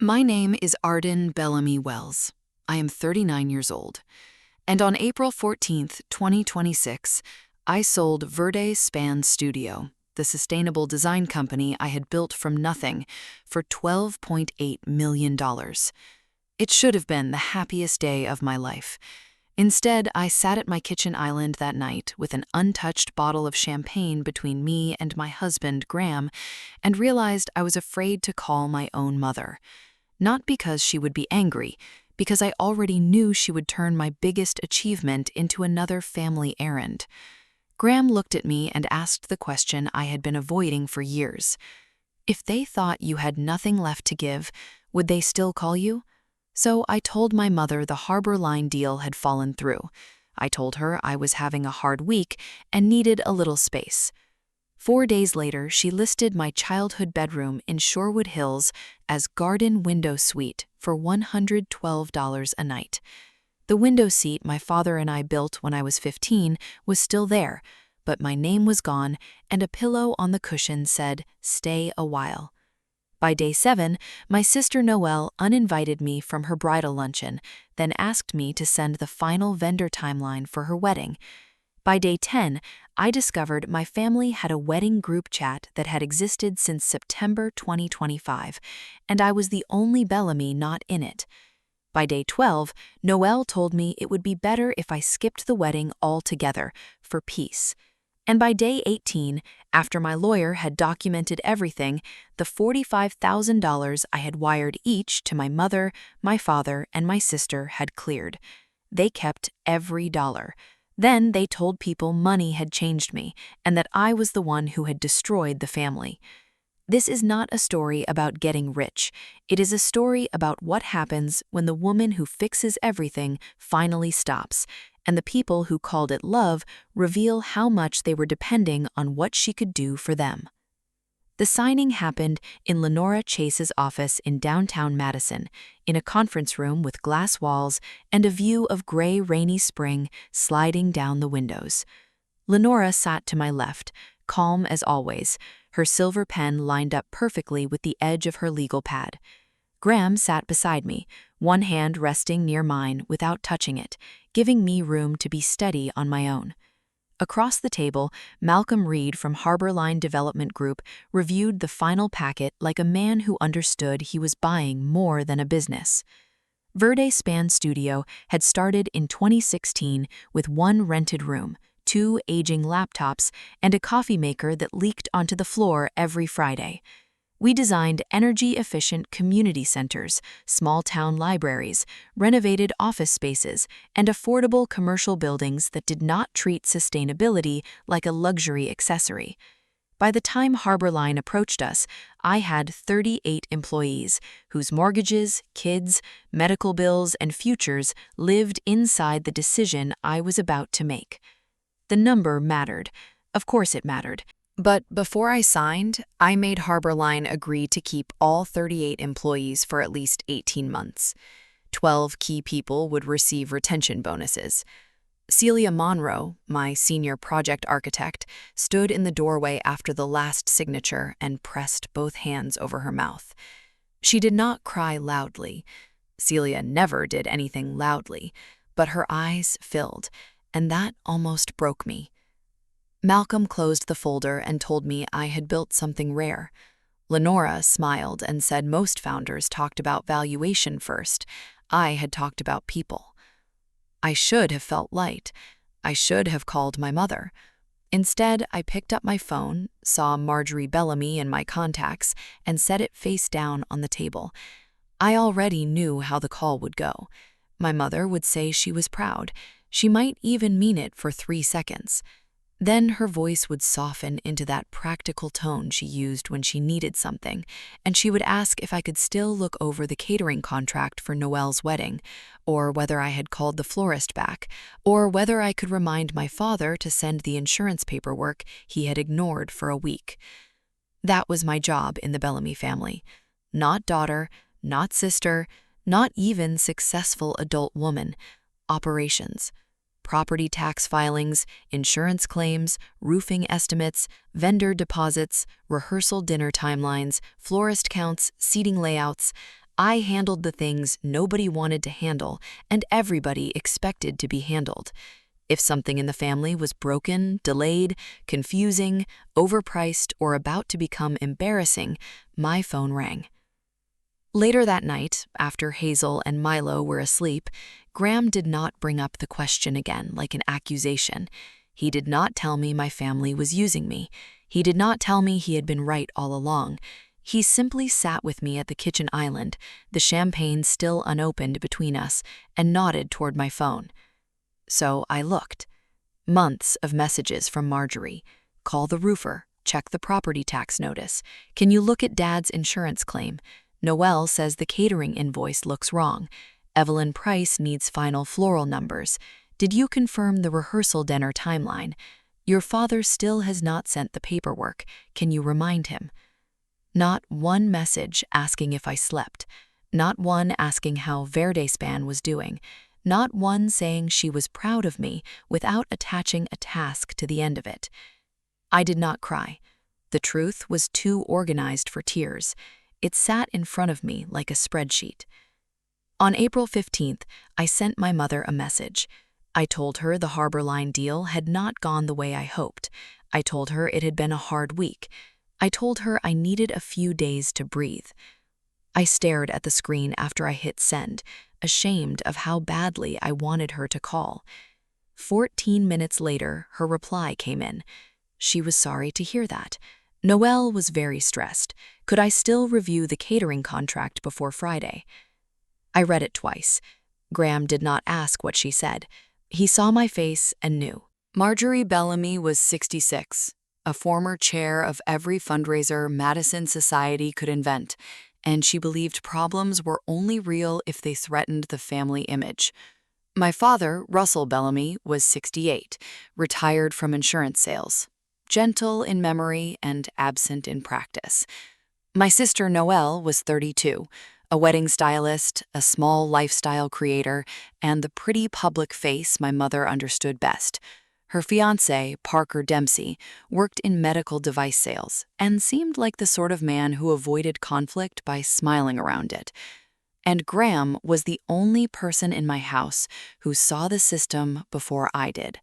My name is Arden Bellamy Wells. I am 39 years old. And on April 14th, 2026, I sold Verde Span Studio, the sustainable design company I had built from nothing, for $12.8 million. It should have been the happiest day of my life. Instead, I sat at my kitchen island that night with an untouched bottle of champagne between me and my husband, Graham, and realized I was afraid to call my own mother. Not because she would be angry, because I already knew she would turn my biggest achievement into another family errand. Graham looked at me and asked the question I had been avoiding for years. If they thought you had nothing left to give, would they still call you? So I told my mother the Harbor Line deal had fallen through. I told her I was having a hard week and needed a little space. 4 days later, she listed my childhood bedroom in Shorewood Hills as Garden Window Suite for $112 a night. The window seat my father and I built when I was 15 was still there, but my name was gone and a pillow on the cushion said, "Stay a while." By day 7, my sister Noelle uninvited me from her bridal luncheon, then asked me to send the final vendor timeline for her wedding. By day 10, I discovered my family had a wedding group chat that had existed since September 2025, and I was the only Bellamy not in it. By day 12, Noelle told me it would be better if I skipped the wedding altogether, for peace. And by day 18, after my lawyer had documented everything, the $45,000 I had wired each to my mother, my father, and my sister had cleared. They kept every dollar. Then they told people money had changed me, and that I was the one who had destroyed the family. This is not a story about getting rich. It is a story about what happens when the woman who fixes everything finally stops, and the people who called it love reveal how much they were depending on what she could do for them. The signing happened in Lenora Chase's office in downtown Madison, in a conference room with glass walls and a view of gray, rainy spring sliding down the windows. Lenora sat to my left, calm as always, her silver pen lined up perfectly with the edge of her legal pad. Graham sat beside me, one hand resting near mine without touching it, giving me room to be steady on my own. Across the table, Malcolm Reed from Harbor Line Development Group reviewed the final packet like a man who understood he was buying more than a business. Verde Span Studio had started in 2016 with one rented room, 2 aging laptops, and a coffee maker that leaked onto the floor every Friday. We designed energy-efficient community centers, small-town libraries, renovated office spaces, and affordable commercial buildings that did not treat sustainability like a luxury accessory. By the time Harbor Line approached us, I had 38 employees whose mortgages, kids, medical bills, and futures lived inside the decision I was about to make. The number mattered. Of course it mattered. But before I signed, I made Harbor Line agree to keep all 38 employees for at least 18 months. 12 key people would receive retention bonuses. Celia Monroe, my senior project architect, stood in the doorway after the last signature and pressed both hands over her mouth. She did not cry loudly. Celia never did anything loudly, but her eyes filled, and that almost broke me. Malcolm closed the folder and told me I had built something rare. Lenora smiled and said most founders talked about valuation first. I had talked about people. I should have felt light. I should have called my mother. Instead, I picked up my phone, saw Marjorie Bellamy in my contacts, and set it face down on the table. I already knew how the call would go. My mother would say she was proud. She might even mean it for 3 seconds. Then her voice would soften into that practical tone she used when she needed something, and she would ask if I could still look over the catering contract for Noelle's wedding, or whether I had called the florist back, or whether I could remind my father to send the insurance paperwork he had ignored for a week. That was my job in the Bellamy family. Not daughter, not sister, not even successful adult woman. Operations. Property tax filings, insurance claims, roofing estimates, vendor deposits, rehearsal dinner timelines, florist counts, seating layouts. I handled the things nobody wanted to handle and everybody expected to be handled. If something in the family was broken, delayed, confusing, overpriced, or about to become embarrassing, my phone rang. Later that night, after Hazel and Milo were asleep, Graham did not bring up the question again like an accusation. He did not tell me my family was using me. He did not tell me he had been right all along. He simply sat with me at the kitchen island, the champagne still unopened between us, and nodded toward my phone. So I looked. Months of messages from Marjorie. Call the roofer. Check the property tax notice. Can you look at Dad's insurance claim? Noelle says the catering invoice looks wrong. Evelyn Price needs final floral numbers. Did you confirm the rehearsal dinner timeline? Your father still has not sent the paperwork. Can you remind him? Not one message asking if I slept. Not one asking how Verde Span was doing. Not one saying she was proud of me without attaching a task to the end of it. I did not cry. The truth was too organized for tears. It sat in front of me like a spreadsheet. On April 15th, I sent my mother a message. I told her the Harbor Line deal had not gone the way I hoped. I told her it had been a hard week. I told her I needed a few days to breathe. I stared at the screen after I hit send, ashamed of how badly I wanted her to call. 14 minutes later, her reply came in. She was sorry to hear that. Noelle was very stressed. Could I still review the catering contract before Friday? I read it twice. Graham did not ask what she said. He saw my face and knew. Marjorie Bellamy was 66, a former chair of every fundraiser Madison Society could invent, and she believed problems were only real if they threatened the family image. My father, Russell Bellamy, was 68, retired from insurance sales, gentle in memory and absent in practice. My sister Noelle was 32, a wedding stylist, a small lifestyle creator, and the pretty public face my mother understood best. Her fiancé, Parker Dempsey, worked in medical device sales and seemed like the sort of man who avoided conflict by smiling around it. And Graham was the only person in my house who saw the system before I did.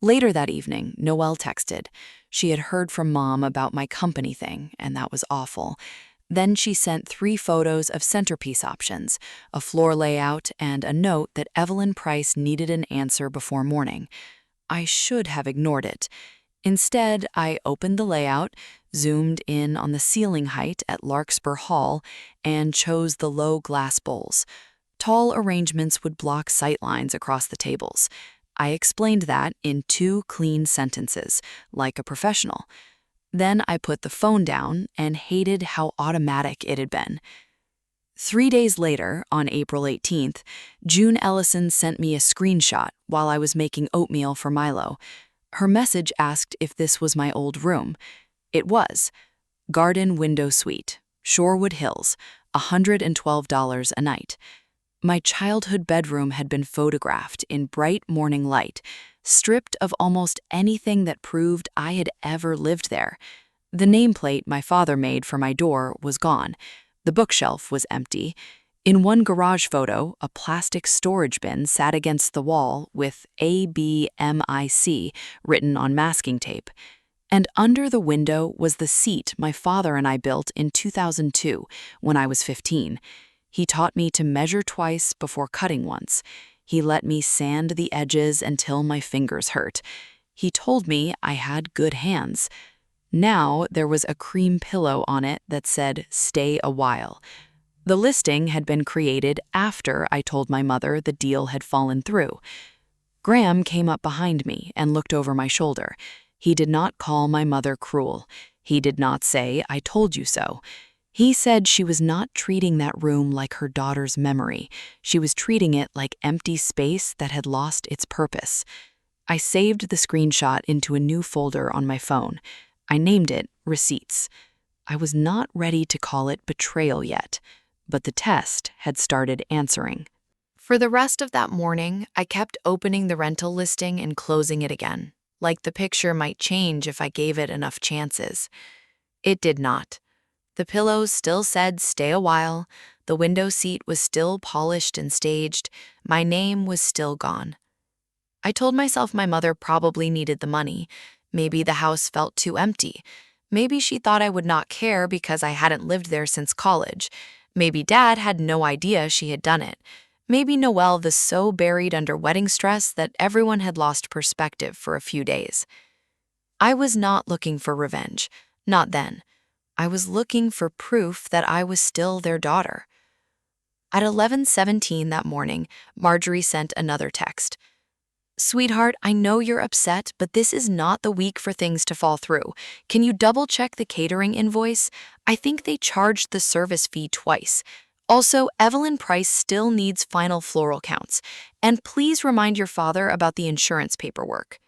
Later that evening, Noelle texted. She had heard from Mom about my company thing, and that was awful. Then she sent 3 photos of centerpiece options, a floor layout, and a note that Evelyn Price needed an answer before morning. I should have ignored it. Instead, I opened the layout, zoomed in on the ceiling height at Larkspur Hall, and chose the low glass bowls. Tall arrangements would block sightlines across the tables. I explained that in 2 clean sentences, like a professional. Then I put the phone down and hated how automatic it had been. 3 days later, on April 18th, June Ellison sent me a screenshot while I was making oatmeal for Milo. Her message asked if this was my old room. It was. Garden Window Suite, Shorewood Hills, $112 a night. My childhood bedroom had been photographed in bright morning light, stripped of almost anything that proved I had ever lived there. The nameplate my father made for my door was gone. The bookshelf was empty. In one garage photo, a plastic storage bin sat against the wall with ABMIC written on masking tape. And under the window was the seat my father and I built in 2002 when I was 15. He taught me to measure twice before cutting once. He let me sand the edges until my fingers hurt. He told me I had good hands. Now there was a cream pillow on it that said, "Stay a while." The listing had been created after I told my mother the deal had fallen through. Graham came up behind me and looked over my shoulder. He did not call my mother cruel. He did not say, "I told you so." He said she was not treating that room like her daughter's memory. She was treating it like empty space that had lost its purpose. I saved the screenshot into a new folder on my phone. I named it Receipts. I was not ready to call it betrayal yet, but the test had started answering. For the rest of that morning, I kept opening the rental listing and closing it again, like the picture might change if I gave it enough chances. It did not. The pillows still said, "Stay a while." The window seat was still polished and staged. My name was still gone. I told myself my mother probably needed the money. Maybe the house felt too empty. Maybe she thought I would not care because I hadn't lived there since college. Maybe Dad had no idea she had done it. Maybe Noelle was so buried under wedding stress that everyone had lost perspective for a few days. I was not looking for revenge. Not then. I was looking for proof that I was still their daughter. At 11:17 that morning, Marjorie sent another text. "Sweetheart, I know you're upset, but this is not the week for things to fall through. Can you double-check the catering invoice? I think they charged the service fee twice. Also, Evelyn Price still needs final floral counts. And please remind your father about the insurance paperwork."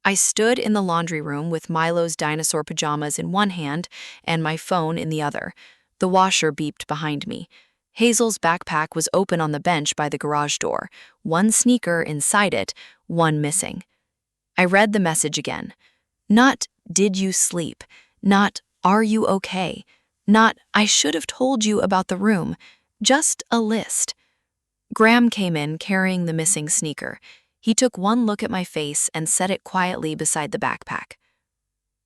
I stood in the laundry room with Milo's dinosaur pajamas in one hand and my phone in the other. The washer beeped behind me. Hazel's backpack was open on the bench by the garage door, one sneaker inside it, one missing. I read the message again. Not, "Did you sleep?" Not, "Are you okay?" Not, "I should have told you about the room." Just a list. Graham came in carrying the missing sneaker. He took one look at my face and set it quietly beside the backpack.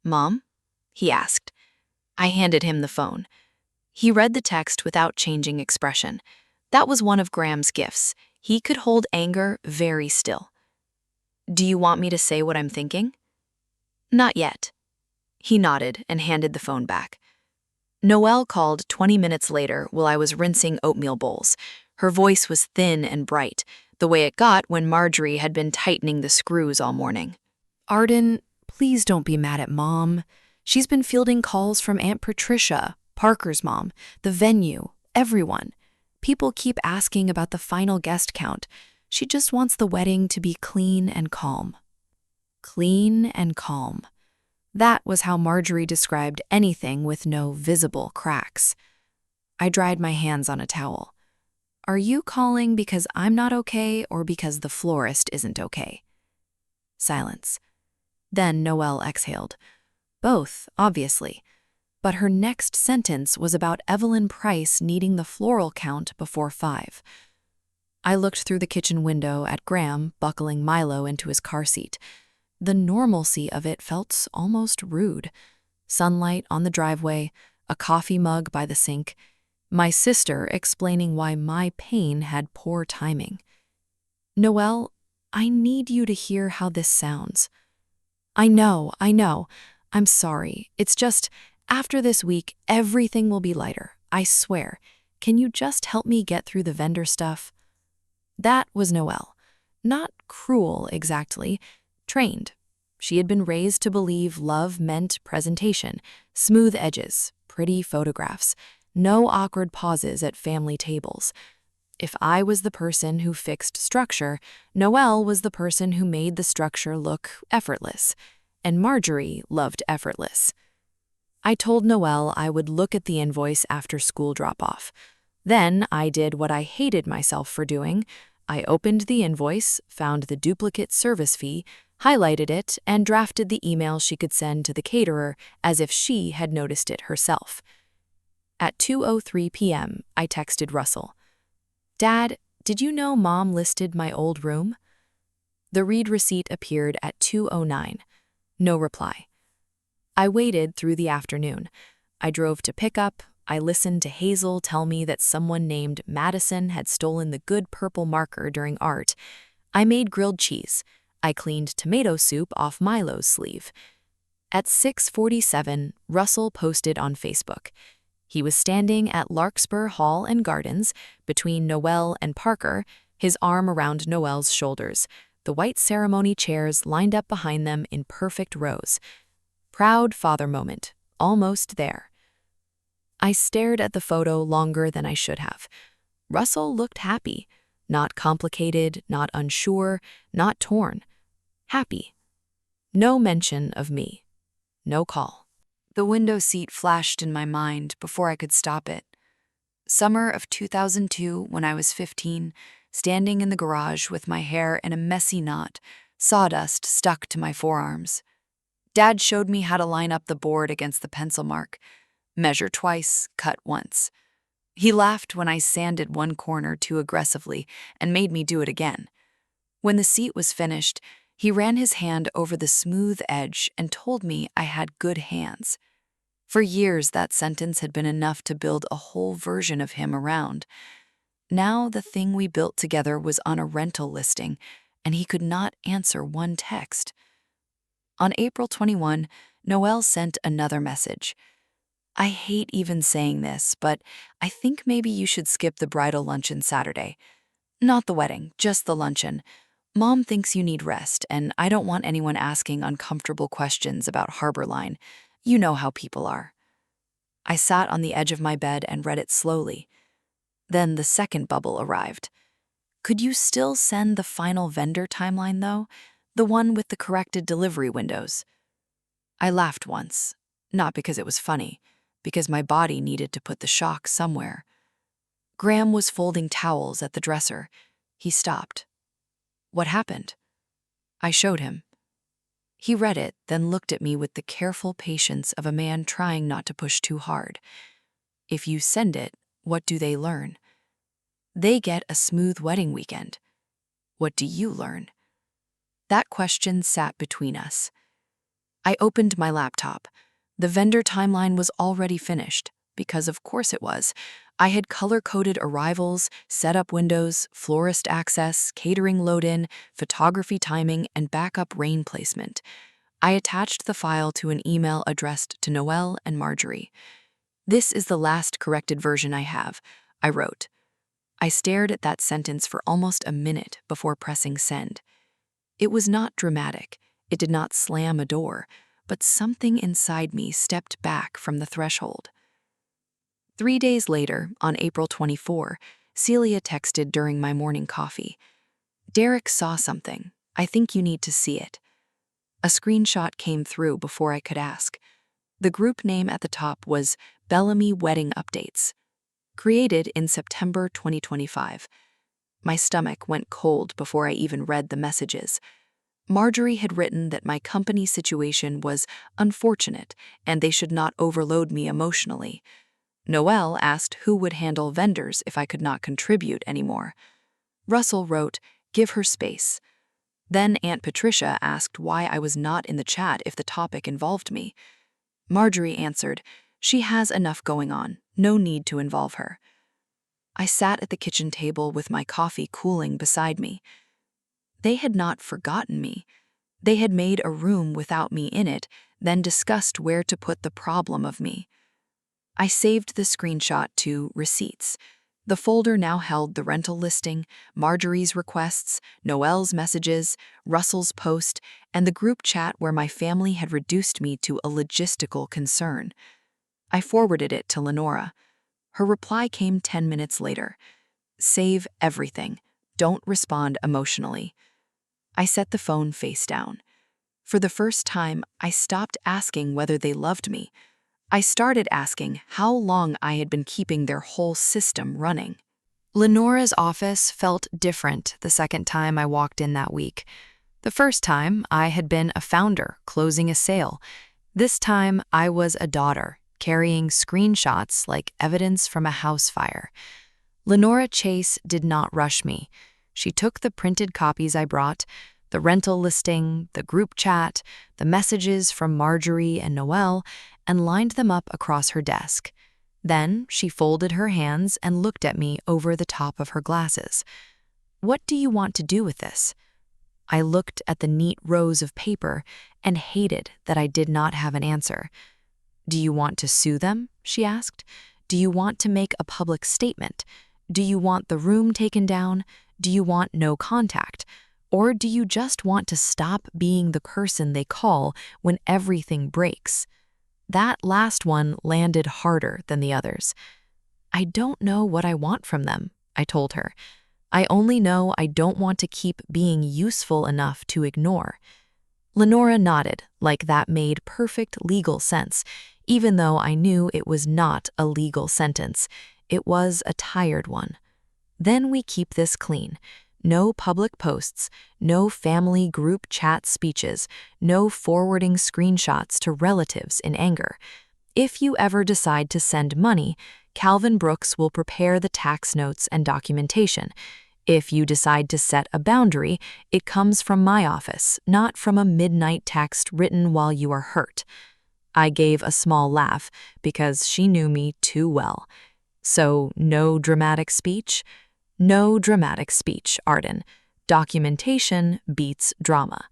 "Mom?" he asked. I handed him the phone. He read the text without changing expression. That was one of Graham's gifts. He could hold anger very still. "Do you want me to say what I'm thinking?" "Not yet." He nodded and handed the phone back. Noelle called 20 minutes later while I was rinsing oatmeal bowls. Her voice was thin and bright, the way it got when Marjorie had been tightening the screws all morning. "Arden, please don't be mad at Mom. She's been fielding calls from Aunt Patricia, Parker's mom, the venue, everyone. People keep asking about the final guest count. She just wants the wedding to be clean and calm." Clean and calm. That was how Marjorie described anything with no visible cracks. I dried my hands on a towel. "Are you calling because I'm not okay or because the florist isn't okay?" Silence. Then Noelle exhaled. Both, obviously. But her next sentence was about Evelyn Price needing the floral count before 5. I looked through the kitchen window at Graham buckling Milo into his car seat. The normalcy of it felt almost rude. Sunlight on the driveway, a coffee mug by the sink, my sister explaining why my pain had poor timing. "Noelle, I need you to hear how this sounds." I know. I'm sorry. It's just, after this week, everything will be lighter. I swear. Can you just help me get through the vendor stuff?" That was Noelle. Not cruel, exactly. Trained. She had been raised to believe love meant presentation, smooth edges, pretty photographs, no awkward pauses at family tables. If I was the person who fixed structure, Noelle was the person who made the structure look effortless. And Marjorie loved effortless. I told Noelle I would look at the invoice after school drop-off. Then I did what I hated myself for doing. I opened the invoice, found the duplicate service fee, highlighted it, and drafted the email she could send to the caterer as if she had noticed it herself. At 2:03 p.m., I texted Russell. "Dad, did you know Mom listed my old room?" The read receipt appeared at 2:09. No reply. I waited through the afternoon. I drove to pick up. I listened to Hazel tell me that someone named Madison had stolen the good purple marker during art. I made grilled cheese. I cleaned tomato soup off Milo's sleeve. At 6:47, Russell posted on Facebook. He was standing at Larkspur Hall and Gardens, between Noelle and Parker, his arm around Noelle's shoulders, the white ceremony chairs lined up behind them in perfect rows. Proud father moment, almost there. I stared at the photo longer than I should have. Russell looked happy, not complicated, not unsure, not torn. Happy. No mention of me. No call. The window seat flashed in my mind before I could stop it. Summer of 2002, when I was 15, standing in the garage with my hair in a messy knot, sawdust stuck to my forearms. Dad showed me how to line up the board against the pencil mark. Measure twice, cut once. He laughed when I sanded one corner too aggressively and made me do it again. When the seat was finished, he ran his hand over the smooth edge and told me I had good hands. For years, that sentence had been enough to build a whole version of him around. Now the thing we built together was on a rental listing, and he could not answer one text. On April 21, Noelle sent another message. I hate even saying this, but I think maybe you should skip the bridal luncheon Saturday. Not the wedding, just the luncheon. Mom thinks you need rest, and I don't want anyone asking uncomfortable questions about Harbor Line. You know how people are. I sat on the edge of my bed and read it slowly. Then the second bubble arrived. Could you still send the final vendor timeline, though? The one with the corrected delivery windows? I laughed once, not because it was funny, because my body needed to put the shock somewhere. Graham was folding towels at the dresser. He stopped. What happened? I showed him. He read it, then looked at me with the careful patience of a man trying not to push too hard. If you send it, what do they learn? They get a smooth wedding weekend. What do you learn? That question sat between us. I opened my laptop. The vendor timeline was already finished, because of course it was. I had color-coded arrivals, setup windows, florist access, catering load-in, photography timing, and backup rain placement. I attached the file to an email addressed to Noelle and Marjorie. This is the last corrected version I have, I wrote. I stared at that sentence for almost a minute before pressing send. It was not dramatic. It did not slam a door, but something inside me stepped back from the threshold. 3 days later, on April 24, Celia texted during my morning coffee. Derek saw something. I think you need to see it. A screenshot came through before I could ask. The group name at the top was Bellamy Wedding Updates, created in September 2025. My stomach went cold before I even read the messages. Marjorie had written that my company situation was unfortunate and they should not overload me emotionally. Noelle asked who would handle vendors if I could not contribute anymore. Russell wrote, give her space. Then Aunt Patricia asked why I was not in the chat if the topic involved me. Marjorie answered, she has enough going on, no need to involve her. I sat at the kitchen table with my coffee cooling beside me. They had not forgotten me. They had made a room without me in it, then discussed where to put the problem of me. I saved the screenshot to Receipts. The folder now held the rental listing, Marjorie's requests, Noelle's messages, Russell's post, and the group chat where my family had reduced me to a logistical concern. I forwarded it to Lenora. Her reply came 10 minutes later. Save everything. Don't respond emotionally. I set the phone face down. For the first time, I stopped asking whether they loved me. I started asking how long I had been keeping their whole system running. Lenora's office felt different the second time I walked in that week. The first time, I had been a founder closing a sale. This time, I was a daughter, carrying screenshots like evidence from a house fire. Lenora Chase did not rush me. She took the printed copies I brought, the rental listing, the group chat, the messages from Marjorie and Noelle, and lined them up across her desk. Then she folded her hands and looked at me over the top of her glasses. What do you want to do with this? I looked at the neat rows of paper and hated that I did not have an answer. Do you want to sue them? She asked. Do you want to make a public statement? Do you want the room taken down? Do you want no contact? Or do you just want to stop being the person they call when everything breaks? That last one landed harder than the others. I don't know what I want from them, I told her. I only know I don't want to keep being useful enough to ignore. Lenora nodded, like that made perfect legal sense, even though I knew it was not a legal sentence. It was a tired one. Then we keep this clean. No public posts, no family group chat speeches, no forwarding screenshots to relatives in anger. If you ever decide to send money, Calvin Brooks will prepare the tax notes and documentation. If you decide to set a boundary, it comes from my office, not from a midnight text written while you are hurt." I gave a small laugh because she knew me too well. "So, no dramatic speech?" "No dramatic speech, Arden. Documentation beats drama."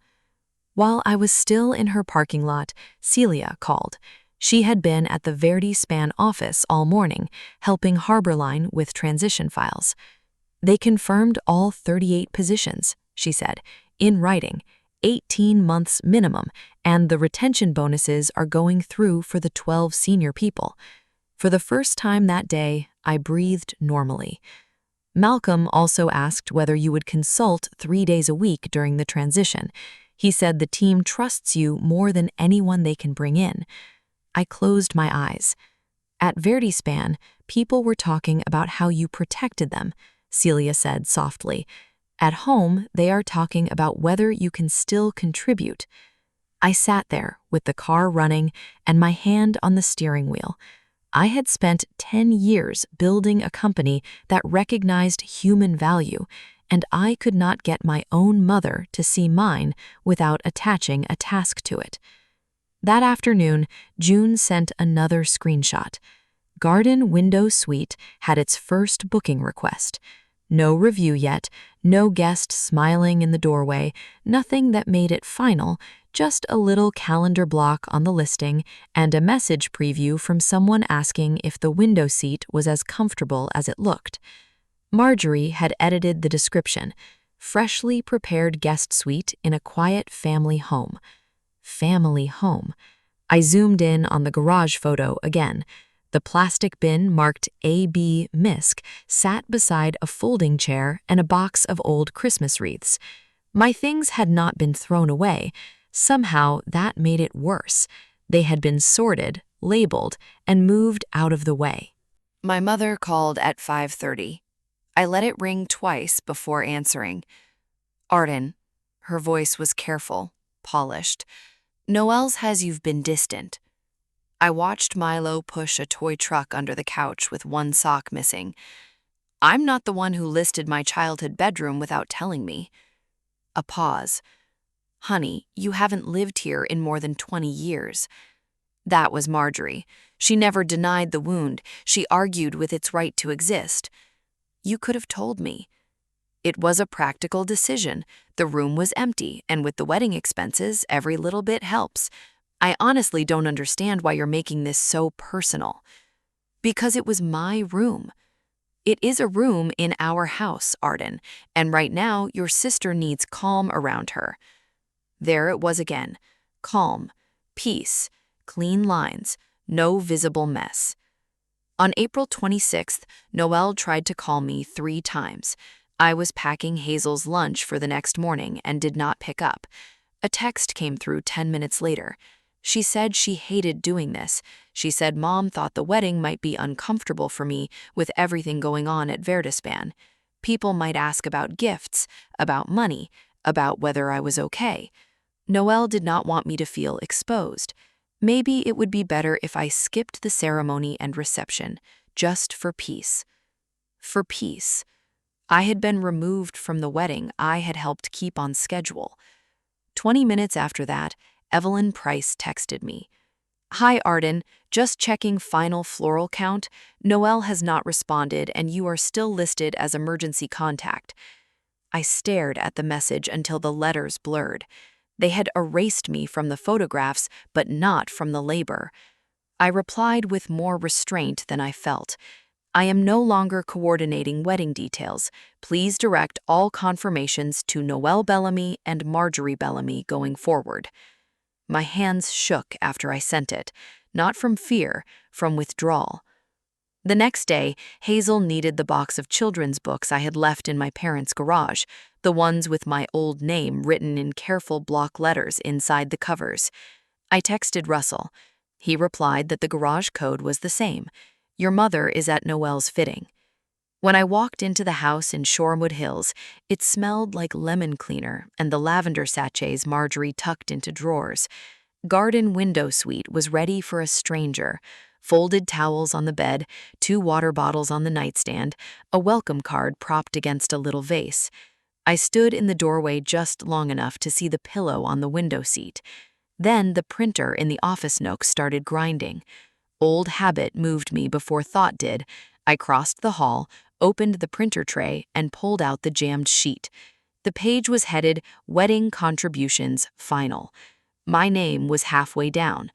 While I was still in her parking lot, Celia called. She had been at the Verdi Span office all morning, helping Harborline with transition files. "They confirmed all 38 positions," she said, "in writing, 18 months minimum, and the retention bonuses are going through for the 12 senior people." For the first time that day, I breathed normally. Malcolm also asked whether you would consult 3 days a week during the transition. He said the team trusts you more than anyone they can bring in. I closed my eyes. "At Verdi Span, people were talking about how you protected them," Celia said softly. "At home, they are talking about whether you can still contribute." I sat there with the car running and my hand on the steering wheel. I had spent 10 years building a company that recognized human value, and I could not get my own mother to see mine without attaching a task to it. That afternoon, June sent another screenshot. Garden Window Suite had its first booking request. No review yet, no guest smiling in the doorway, nothing that made it final, just a little calendar block on the listing and a message preview from someone asking if the window seat was as comfortable as it looked. Marjorie had edited the description: "Freshly prepared guest suite in a quiet family home." Family home. I zoomed in on the garage photo again. The plastic bin marked A.B. Misk sat beside a folding chair and a box of old Christmas wreaths. My things had not been thrown away. Somehow that made it worse. They had been sorted, labeled, and moved out of the way. My mother called at 5:30. I let it ring twice before answering. "Arden." Her voice was careful, polished. "Noelle's has you've been distant." I watched Milo push a toy truck under the couch with one sock missing. "I'm not the one who listed my childhood bedroom without telling me." A pause. "Honey, you haven't lived here in more than 20 years. That was Marjorie. She never denied the wound. She argued with its right to exist. "You could have told me." "It was a practical decision. The room was empty, and with the wedding expenses, every little bit helps. I honestly don't understand why you're making this so personal." "Because it was my room." "It is a room in our house, Arden, and right now your sister needs calm around her." There it was again. Calm, peace, clean lines, no visible mess. On April 26th, Noelle tried to call me 3 times. I was packing Hazel's lunch for the next morning and did not pick up. A text came through 10 minutes later. She said she hated doing this. She said Mom thought the wedding might be uncomfortable for me with everything going on at Verdispan. People might ask about gifts, about money, about whether I was okay. Noelle did not want me to feel exposed. Maybe it would be better if I skipped the ceremony and reception, just for peace. For peace. I had been removed from the wedding I had helped keep on schedule. 20 minutes after that, Evelyn Price texted me. "Hi Arden, just checking final floral count. Noelle has not responded and you are still listed as emergency contact." I stared at the message until the letters blurred. They had erased me from the photographs, but not from the labor. I replied with more restraint than I felt. "I am no longer coordinating wedding details. Please direct all confirmations to Noelle Bellamy and Marjorie Bellamy going forward." My hands shook after I sent it, not from fear, from withdrawal. The next day, Hazel needed the box of children's books I had left in my parents' garage, the ones with my old name written in careful block letters inside the covers. I texted Russell. He replied that the garage code was the same. "Your mother is at Noelle's fitting." When I walked into the house in Shorewood Hills, it smelled like lemon cleaner and the lavender sachets Marjorie tucked into drawers. Garden Window Suite was ready for a stranger. folded towels on the bed, 2 water bottles on the nightstand, a welcome card propped against a little vase. I stood in the doorway just long enough to see the pillow on the window seat. Then the printer in the office nook started grinding. Old habit moved me before thought did. I crossed the hall, opened the printer tray, and pulled out the jammed sheet. The page was headed Wedding Contributions Final. My name was halfway down.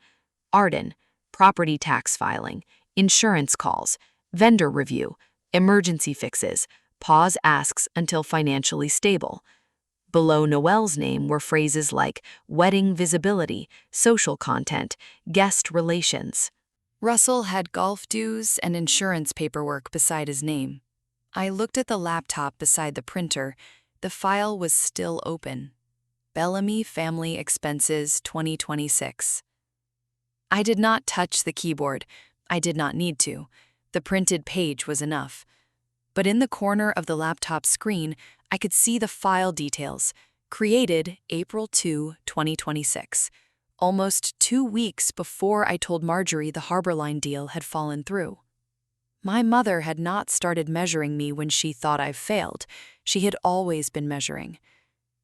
Arden, property tax filing, insurance calls, vendor review, emergency fixes, pause asks until financially stable. Below Noelle's name were phrases like wedding visibility, social content, guest relations. Russell had golf dues and insurance paperwork beside his name. I looked at the laptop beside the printer. The file was still open. Bellamy Family Expenses 2026. I did not touch the keyboard. I did not need to. The printed page was enough. But in the corner of the laptop screen, I could see the file details. Created April 2, 2026. Almost 2 weeks before I told Marjorie the Harbor Line deal had fallen through. My mother had not started measuring me when she thought I failed. She had always been measuring.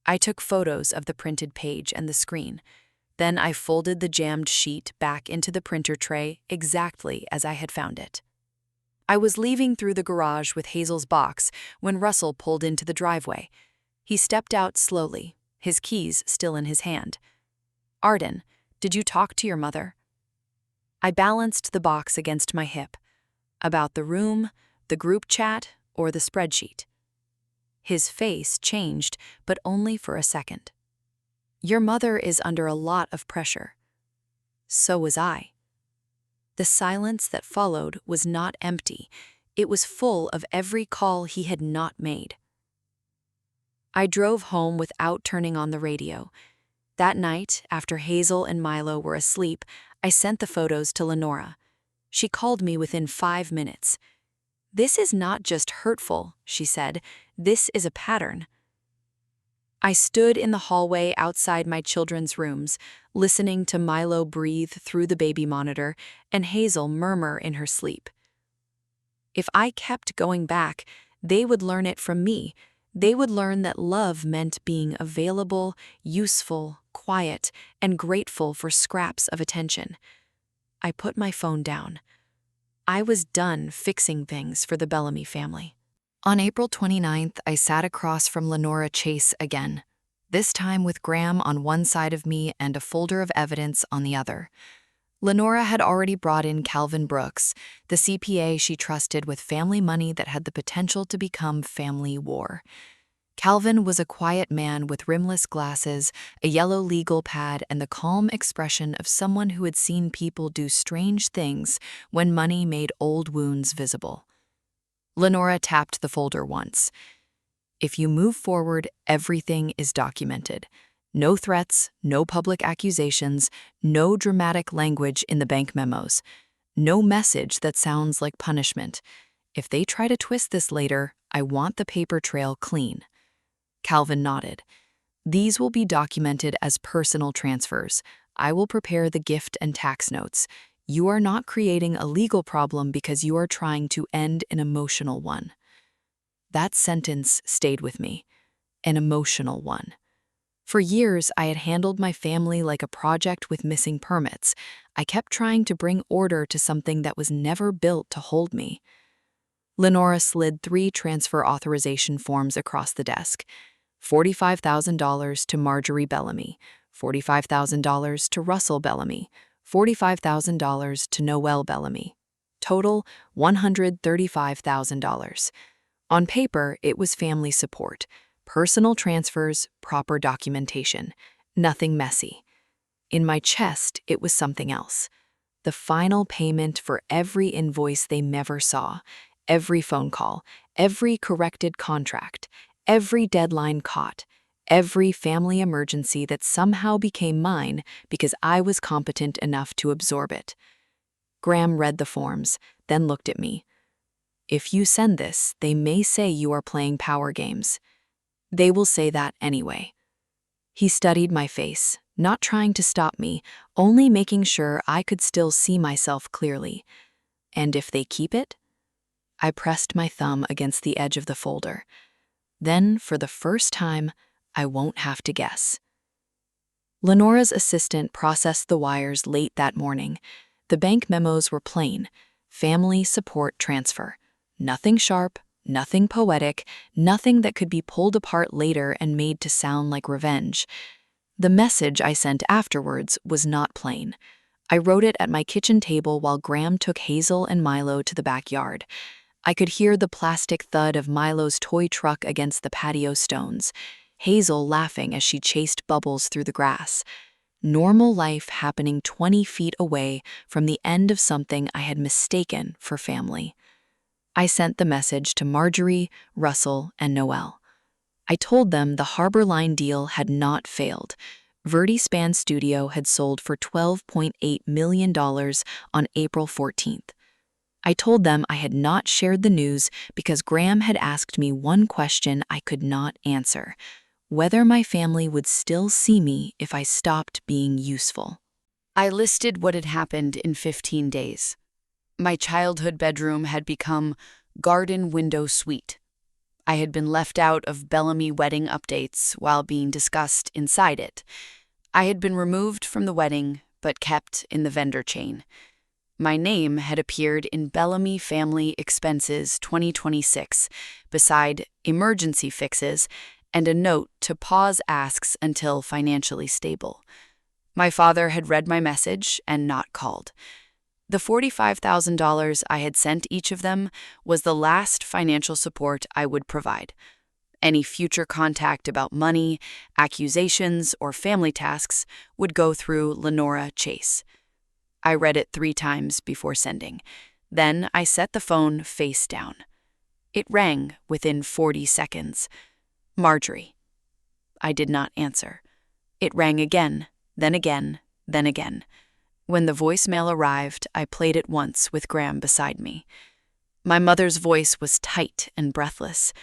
I took photos of the printed page and the screen. Then I folded the jammed sheet back into the printer tray exactly as I had found it. I was leaving through the garage with Hazel's box when Russell pulled into the driveway. He stepped out slowly, his keys still in his hand. "Arden, did you talk to your mother?" I balanced the box against my hip. About the room, the group chat, or the spreadsheet. His face changed, but only for a second. "Your mother is under a lot of pressure." So was I. The silence that followed was not empty. It was full of every call he had not made. I drove home without turning on the radio. That night, after Hazel and Milo were asleep, I sent the photos to Lenora. She called me within 5 minutes. "This is not just hurtful," she said. "This is a pattern." I stood in the hallway outside my children's rooms, listening to Milo breathe through the baby monitor and Hazel murmur in her sleep. If I kept going back, they would learn it from me. They would learn that love meant being available, useful, quiet, and grateful for scraps of attention. I put my phone down. I was done fixing things for the Bellamy family. On April 29th, I sat across from Lenora Chase again, this time with Graham on one side of me and a folder of evidence on the other. Lenora had already brought in Calvin Brooks, the CPA she trusted with family money that had the potential to become family war. Calvin was a quiet man with rimless glasses, a yellow legal pad, and the calm expression of someone who had seen people do strange things when money made old wounds visible. Lenora tapped the folder once. "If you move forward, everything is documented. No threats, no public accusations, no dramatic language in the bank memos, no message that sounds like punishment. If they try to twist this later, I want the paper trail clean." Calvin nodded. "These will be documented as personal transfers. I will prepare the gift and tax notes. You are not creating a legal problem because you are trying to end an emotional one." That sentence stayed with me. An emotional one. For years, I had handled my family like a project with missing permits. I kept trying to bring order to something that was never built to hold me. Lenora slid 3 transfer authorization forms across the desk. $45,000 to Marjorie Bellamy, $45,000 to Russell Bellamy, $45,000 to Noelle Bellamy. Total, $135,000. On paper, it was family support. Personal transfers, proper documentation. Nothing messy. In my chest, it was something else. The final payment for every invoice they never saw, every phone call, every corrected contract, every deadline caught, every family emergency that somehow became mine because I was competent enough to absorb it. Graham read the forms, then looked at me. "If you send this, they may say you are playing power games. They will say that anyway." He studied my face, not trying to stop me, only making sure I could still see myself clearly. And if they keep it? I pressed my thumb against the edge of the folder. Then, for the first time, I won't have to guess. Lenora's assistant processed the wires late that morning. The bank memos were plain: family support transfer. Nothing sharp, nothing poetic, nothing that could be pulled apart later and made to sound like revenge. The message I sent afterwards was not plain. I wrote it at my kitchen table while Graham took Hazel and Milo to the backyard. I could hear the plastic thud of Milo's toy truck against the patio stones, Hazel laughing as she chased Bubbles through the grass. Normal life happening 20 feet away from the end of something I had mistaken for family. I sent the message to Marjorie, Russell, and Noelle. I told them the Harbor Line deal had not failed. Verde Span Studio had sold for $12.8 million on April 14th. I told them I had not shared the news because Graham had asked me one question I could not answer: whether my family would still see me if I stopped being useful. I listed what had happened in 15 days. My childhood bedroom had become garden window suite. I had been left out of Bellamy wedding updates while being discussed inside it. I had been removed from the wedding, but kept in the vendor chain. My name had appeared in Bellamy Family Expenses 2026, beside emergency fixes and a note to pause asks until financially stable. My father had read my message and not called. The $45,000 I had sent each of them was the last financial support I would provide. Any future contact about money, accusations, or family tasks would go through Lenora Chase. I read it 3 times before sending. Then I set the phone face down. It rang within 40 seconds. Marjorie. I did not answer. It rang again, then again, then again. When the voicemail arrived, I played it once with Graham beside me. My mother's voice was tight and breathless.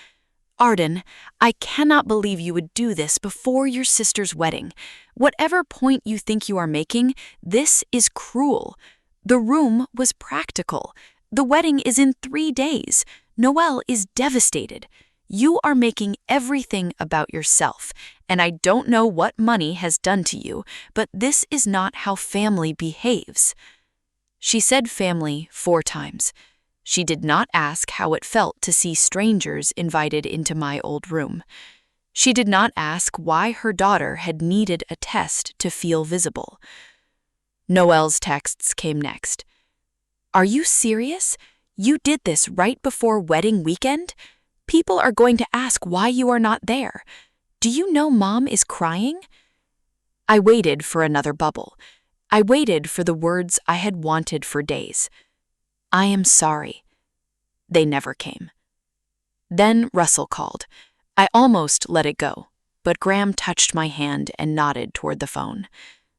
"Arden, I cannot believe you would do this before your sister's wedding. Whatever point you think you are making, this is cruel. The room was practical. The wedding is in 3 days. Noelle is devastated. You are making everything about yourself, and I don't know what money has done to you, but this is not how family behaves." She said family 4 times. She did not ask how it felt to see strangers invited into my old room. She did not ask why her daughter had needed a test to feel visible. Noelle's texts came next. "Are you serious? You did this right before wedding weekend? People are going to ask why you are not there. Do you know Mom is crying?" I waited for another bubble. I waited for the words I had wanted for days. "I am sorry." They never came. Then Russell called. I almost let it go, but Graham touched my hand and nodded toward the phone.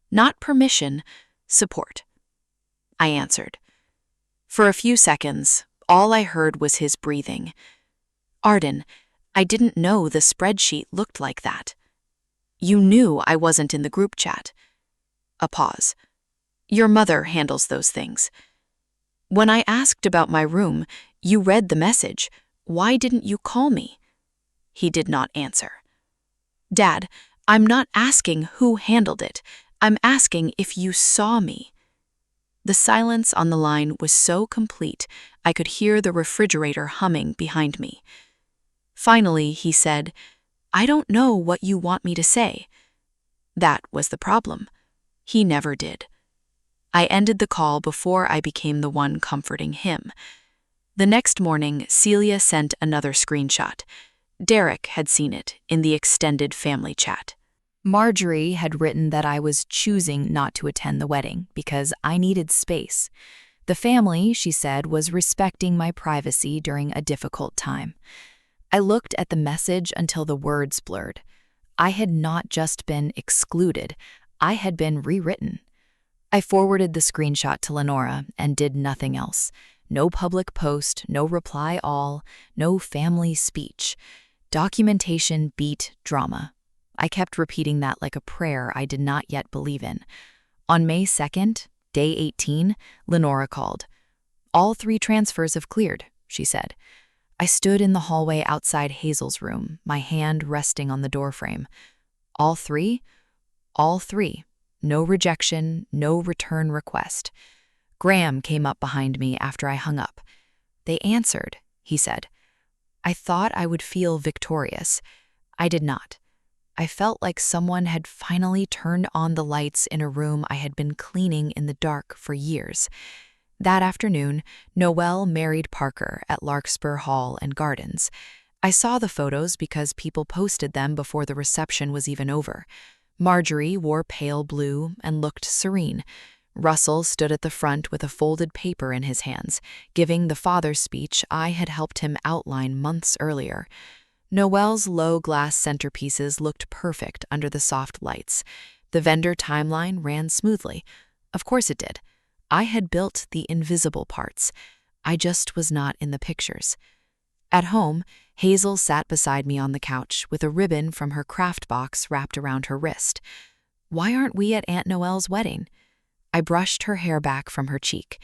Not permission, support. I answered. For a few seconds, all I heard was his breathing. "Arden, I didn't know the spreadsheet looked like that. You knew I wasn't in the group chat." A pause. "Your mother handles those things. When I asked about my room, you read the message. Why didn't you call me?" He did not answer. "Dad, I'm not asking who handled it. I'm asking if you saw me." The silence on the line was so complete, I could hear the refrigerator humming behind me. Finally, he said, "I don't know what you want me to say." That was the problem. He never did. I ended the call before I became the one comforting him. The next morning, Celia sent another screenshot. Derek had seen it in the extended family chat. Marjorie had written that I was choosing not to attend the wedding because I needed space. The family, she said, was respecting my privacy during a difficult time. I looked at the message until the words blurred. I had not just been excluded, I had been rewritten. I forwarded the screenshot to Lenora and did nothing else. No public post, no reply all, no family speech. Documentation beat drama. I kept repeating that like a prayer I did not yet believe in. On May 2nd, day 18, Lenora called. "All 3 transfers have cleared," she said. I stood in the hallway outside Hazel's room, my hand resting on the doorframe. All 3? All 3. No rejection, no return request. Graham came up behind me after I hung up. "They answered," he said. I thought I would feel victorious. I did not. I felt like someone had finally turned on the lights in a room I had been cleaning in the dark for years. That afternoon, Noelle married Parker at Larkspur Hall and Gardens. I saw the photos because people posted them before the reception was even over. Marjorie wore pale blue and looked serene. Russell stood at the front with a folded paper in his hands, giving the father's speech I had helped him outline months earlier. Noelle's low glass centerpieces looked perfect under the soft lights. The vendor timeline ran smoothly. Of course it did. I had built the invisible parts. I just was not in the pictures. At home, Hazel sat beside me on the couch with a ribbon from her craft box wrapped around her wrist. "Why aren't we at Aunt Noelle's wedding?" I brushed her hair back from her cheek.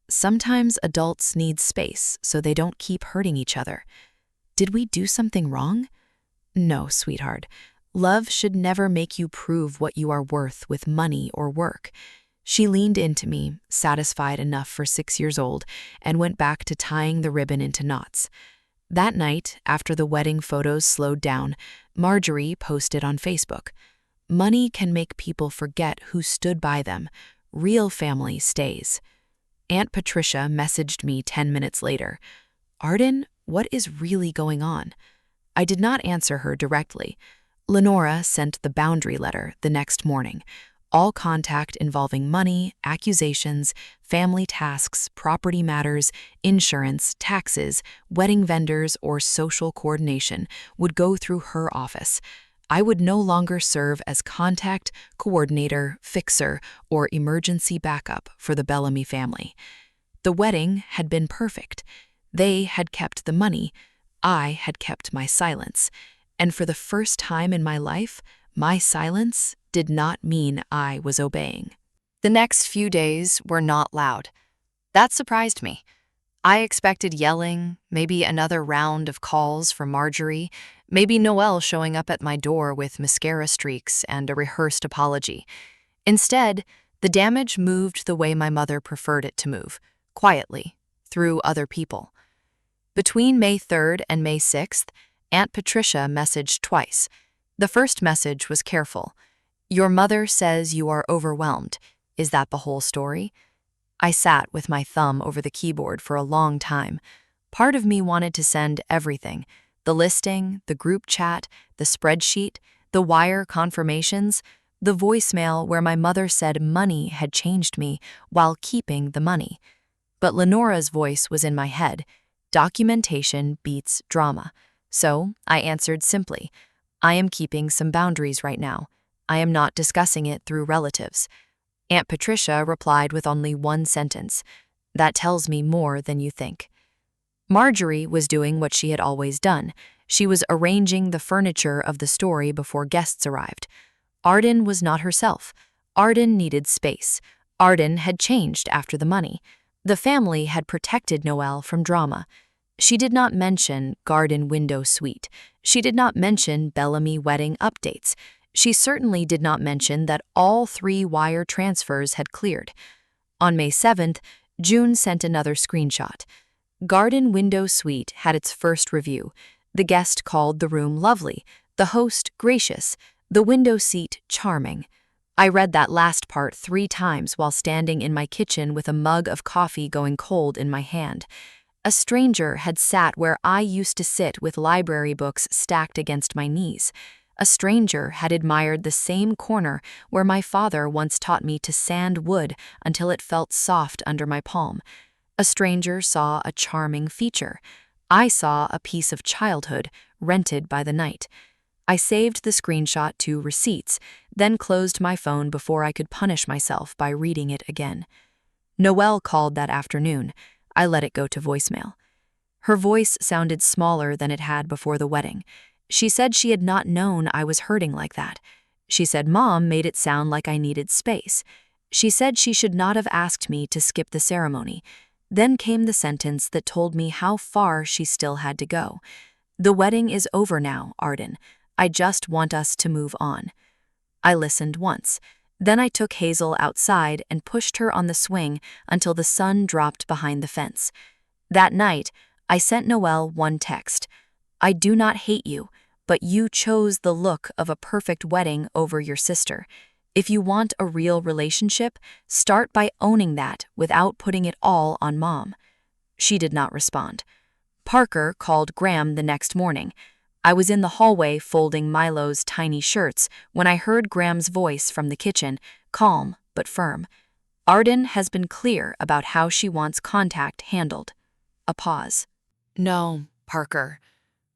"Sometimes adults need space so they don't keep hurting each other." "Did we do something wrong?" "No, sweetheart. Love should never make you prove what you are worth with money or work." She leaned into me, satisfied enough for 6 years old, and went back to tying the ribbon into knots. That night, after the wedding photos slowed down, Marjorie posted on Facebook, "Money can make people forget who stood by them. Real family stays." Aunt Patricia messaged me 10 minutes later. "Arden, what is really going on?" I did not answer her directly. Lenora sent the boundary letter the next morning. All contact involving money, accusations, family tasks, property matters, insurance, taxes, wedding vendors, or social coordination would go through her office. I would no longer serve as contact, coordinator, fixer, or emergency backup for the Bellamy family. The wedding had been perfect. They had kept the money. I had kept my silence. And for the first time in my life, my silence did not mean I was obeying. The next few days were not loud. That surprised me. I expected yelling, maybe another round of calls from Marjorie, maybe Noelle showing up at my door with mascara streaks and a rehearsed apology. Instead, the damage moved the way my mother preferred it to move, quietly, through other people. Between May 3rd and May 6th, Aunt Patricia messaged twice. The first message was careful. "Your mother says you are overwhelmed. Is that the whole story?" I sat with my thumb over the keyboard for a long time. Part of me wanted to send everything: the listing, the group chat, the spreadsheet, the wire confirmations, the voicemail where my mother said money had changed me while keeping the money. But Lenora's voice was in my head. Documentation beats drama. So I answered simply, "I am keeping some boundaries right now. I am not discussing it through relatives." Aunt Patricia replied with only one sentence, "That tells me more than you think." Marjorie was doing what she had always done. She was arranging the furniture of the story before guests arrived. Arden was not herself. Arden needed space. Arden had changed after the money. The family had protected Noelle from drama. She did not mention garden window suite. She did not mention Bellamy wedding updates. She certainly did not mention that all 3 wire transfers had cleared. On May 7th, June sent another screenshot. Garden window suite had its first review. The guest called the room lovely, the host gracious, the window seat charming. I read that last part 3 times while standing in my kitchen with a mug of coffee going cold in my hand. A stranger had sat where I used to sit with library books stacked against my knees. A stranger had admired the same corner where my father once taught me to sand wood until it felt soft under my palm. A stranger saw a charming feature. I saw a piece of childhood rented by the night. I saved the screenshot to receipts, then closed my phone before I could punish myself by reading it again. Noelle called that afternoon. I let it go to voicemail. Her voice sounded smaller than it had before the wedding. She said she had not known I was hurting like that. She said Mom made it sound like I needed space. She said she should not have asked me to skip the ceremony. Then came the sentence that told me how far she still had to go. "The wedding is over now, Arden. I just want us to move on." I listened once. Then I took Hazel outside and pushed her on the swing until the sun dropped behind the fence. That night, I sent Noelle one text. "I do not hate you, but you chose the look of a perfect wedding over your sister. If you want a real relationship, start by owning that without putting it all on Mom." She did not respond. Parker called Graham the next morning. I was in the hallway folding Milo's tiny shirts when I heard Graham's voice from the kitchen, calm but firm. "Arden has been clear about how she wants contact handled." A pause. No, Parker.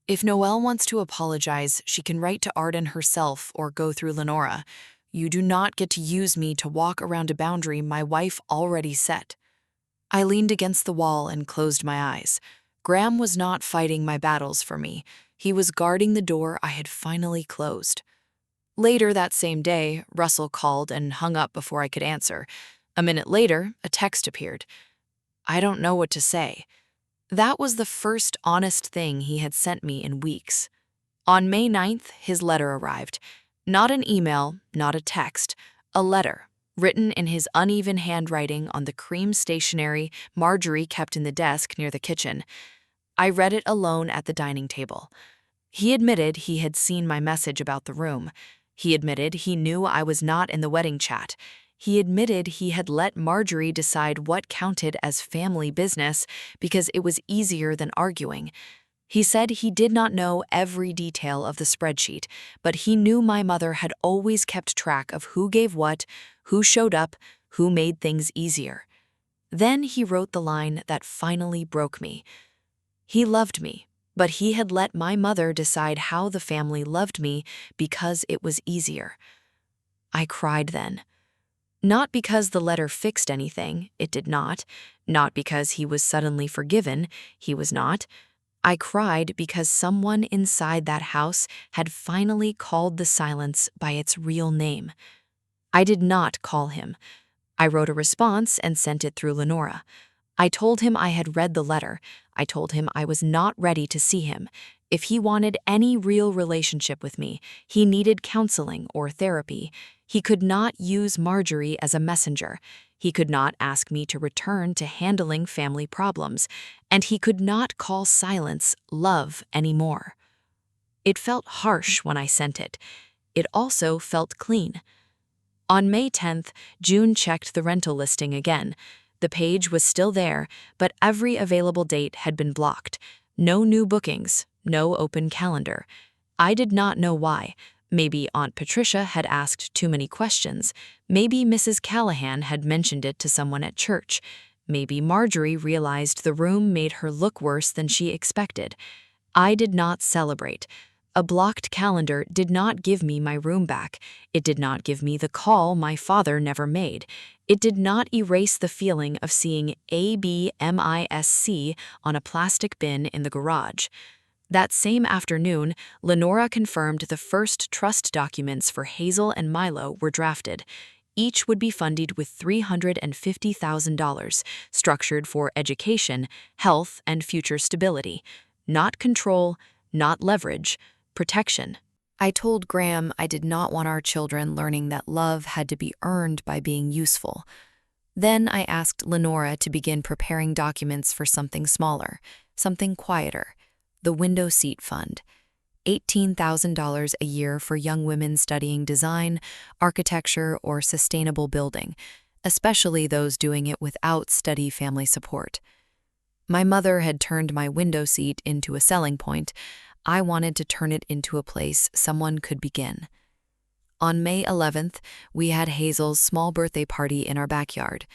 If Noelle wants to apologize, she can write to Arden herself or go through Lenora. You do not get to use me to walk around a boundary my wife already set. I leaned against the wall and closed my eyes. Graham was not fighting my battles for me. He was guarding the door I had finally closed. Later that same day, Russell called and hung up before I could answer. A minute later, a text appeared. "I don't know what to say." That was the first honest thing he had sent me in weeks. On May 9th, his letter arrived. Not an email, not a text, a letter, written in his uneven handwriting on the cream stationery Marjorie kept in the desk near the kitchen. I read it alone at the dining table. He admitted he had seen my message about the room. He admitted he knew I was not in the wedding chat. He admitted he had let Marjorie decide what counted as family business because it was easier than arguing. He said he did not know every detail of the spreadsheet, but he knew my mother had always kept track of who gave what, who showed up, who made things easier. Then he wrote the line that finally broke me. He loved me, but he had let my mother decide how the family loved me because it was easier. I cried then. Not because the letter fixed anything, it did not. Not because he was suddenly forgiven, he was not. I cried because someone inside that house had finally called the silence by its real name. I did not call him. I wrote a response and sent it through Lenora. I told him I had read the letter. I told him I was not ready to see him. If he wanted any real relationship with me, he needed counseling or therapy. He could not use Marjorie as a messenger. He could not ask me to return to handling family problems. And he could not call silence love anymore. It felt harsh when I sent it. It also felt clean. On May 10th, June checked the rental listing again. The page was still there, but every available date had been blocked. No new bookings, no open calendar. I did not know why. Maybe Aunt Patricia had asked too many questions. Maybe Mrs. Callahan had mentioned it to someone at church. Maybe Marjorie realized the room made her look worse than she expected. I did not celebrate. A blocked calendar did not give me my room back. It did not give me the call my father never made. It did not erase the feeling of seeing ABMISC on a plastic bin in the garage. That same afternoon, Lenora confirmed the first trust documents for Hazel and Milo were drafted. Each would be funded with $350,000, structured for education, health, and future stability. Not control, not leverage, protection. I told Graham I did not want our children learning that love had to be earned by being useful. Then I asked Lenora to begin preparing documents for something smaller, something quieter. The Window Seat Fund. $18,000 a year for young women studying design, architecture, or sustainable building, especially those doing it without steady family support. My mother had turned my window seat into a selling point. I wanted to turn it into a place someone could begin. On May 11th, we had Hazel's small birthday party in our backyard.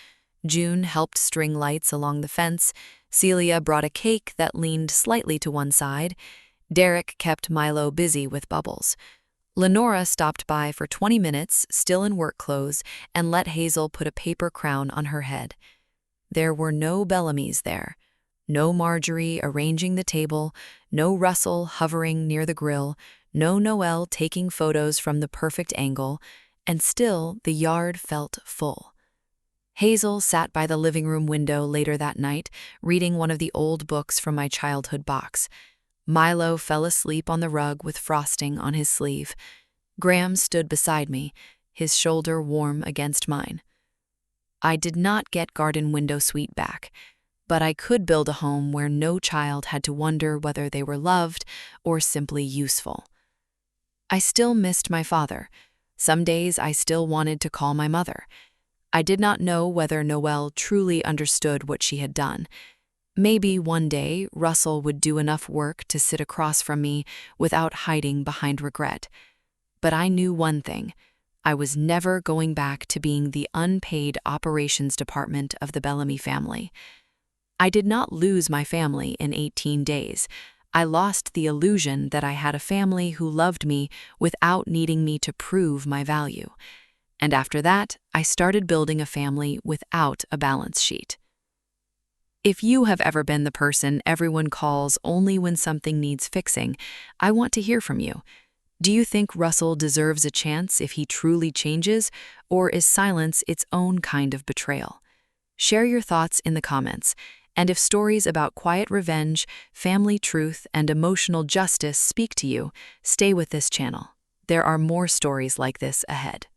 June helped string lights along the fence. Celia brought a cake that leaned slightly to one side. Derek kept Milo busy with bubbles. Lenora stopped by for 20 minutes, still in work clothes, and let Hazel put a paper crown on her head. There were no Bellamys there. No Marjorie arranging the table, no Russell hovering near the grill, no Noelle taking photos from the perfect angle, and still the yard felt full. Hazel sat by the living room window later that night, reading one of the old books from my childhood box. Milo fell asleep on the rug with frosting on his sleeve. Graham stood beside me, his shoulder warm against mine. I did not get garden window suite back, but I could build a home where no child had to wonder whether they were loved or simply useful. I still missed my father. Some days I still wanted to call my mother. I did not know whether Noelle truly understood what she had done. Maybe one day Russell would do enough work to sit across from me without hiding behind regret. But I knew one thing. I was never going back to being the unpaid operations department of the Bellamy family. I did not lose my family in 18 days. I lost the illusion that I had a family who loved me without needing me to prove my value. And after that, I started building a family without a balance sheet. If you have ever been the person everyone calls only when something needs fixing, I want to hear from you. Do you think Russell deserves a chance if he truly changes, or is silence its own kind of betrayal? Share your thoughts in the comments, and if stories about quiet revenge, family truth, and emotional justice speak to you, stay with this channel. There are more stories like this ahead.